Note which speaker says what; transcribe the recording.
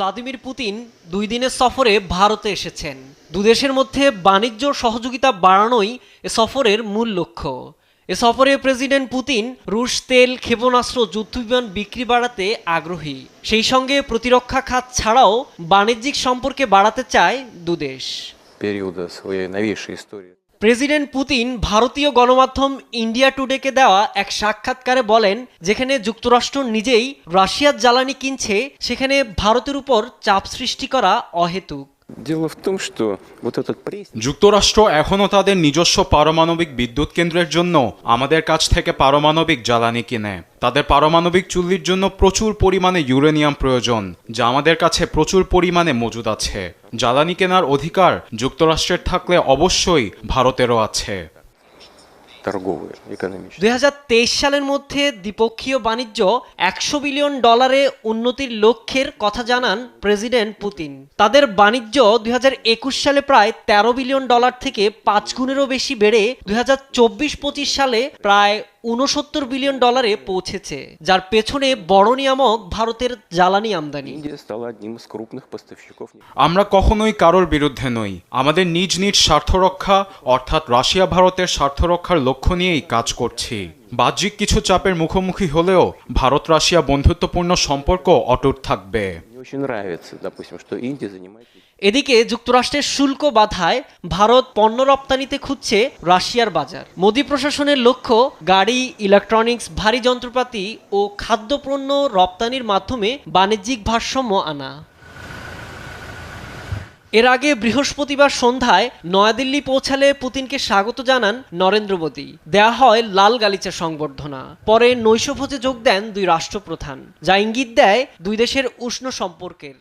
Speaker 1: Vladimir Putin 2 দিনের সফরে ভারতে এসেছেন। দুদেশের মধ্যে বাণিজ্য সহযোগিতা বাড়ানোই এ সফরের মূল লক্ষ্য। এ সফরে প্রেসিডেন্ট পুতিন রুশ তেল, ক্ষেপণাস্ত্র, যুদ্ধবিমান বিক্রি বাড়াতে আগ্রহী। সেই সঙ্গে প্রতিরক্ষা খাত ছাড়াও বাণিজ্যিক সম্পর্কে বাড়াতে চায় দুদেশ। প্রেসিডেন্ট পুতিন ভারতীয় গণমাধ্যম ইন্ডিয়া টুডেকে দেওয়া এক সাক্ষাৎকারে বলেন, যেখানে যুক্তরাষ্ট্র নিজেই রাশিয়ার জ্বালানি কিনছে, সেখানে ভারতের উপর চাপ সৃষ্টি করা অহেতুক।
Speaker 2: যুক্তরাষ্ট্র এখনও তাদের নিজস্ব পারমাণবিক বিদ্যুৎ কেন্দ্রের জন্য আমাদের কাছ থেকে পারমাণবিক জ্বালানি কিনে। তাদের পারমাণবিক চুল্লির জন্য প্রচুর পরিমাণে ইউরেনিয়াম প্রয়োজন, যা আমাদের কাছে প্রচুর পরিমাণে মজুদ আছে। জ্বালানি কেনার অধিকার যুক্তরাষ্ট্রের থাকলে অবশ্যই ভারতেরও আছে।
Speaker 1: 2023 সালের মধ্যে দ্বিপক্ষীয় বাণিজ্য $100 বিলিয়ন উন্নতির লক্ষ্যের কথা জানান প্রেসিডেন্ট পুতিন। তাদের বাণিজ্য 2021 সালে প্রায় $13 বিলিয়ন থেকে 5 গুণেরও বেশি বেড়ে 2024-25 সালে প্রায় $69 বিলিয়ন পৌঁছেছে, যার পেছনে বড় নিয়ামক ভারতের জ্বালানি আমদানি।
Speaker 2: আমরা কখনোই কারোর বিরুদ্ধে নই। আমাদের নিজ নিজ স্বার্থ রক্ষা, অর্থাৎ রাশিয়া ভারতের স্বার্থ রক্ষার লক্ষ্য নিয়েই কাজ করছি। বাহ্যিক কিছু চাপের মুখোমুখি হলেও ভারত রাশিয়া বন্ধুত্বপূর্ণ সম্পর্ক অটুট থাকবে।
Speaker 1: এদিকে যুক্তরাষ্ট্রের শুল্ক বাধায় ভারত পণ্য রপ্তানিতে খুঁজছে রাশিয়ার বাজার। মোদি প্রশাসনের লক্ষ্য গাড়ি, ইলেকট্রনিক্স, ভারী যন্ত্রপাতি ও খাদ্যপণ্য রপ্তানির মাধ্যমে বাণিজ্যিক ভারসাম্য আনা। এর আগে বৃহস্পতিবার সন্ধ্যায় নয়াদিল্লি পৌঁছালে পুতিনকে স্বাগত জানান নরেন্দ্র মোদি। দেয়া হয় লাল গালিচা সংবর্ধনা। পরে নৈশভোজে যোগ দেন দুই রাষ্ট্রপ্রধান, যা ইঙ্গিত দেয় দুই দেশের উষ্ণ সম্পর্কের।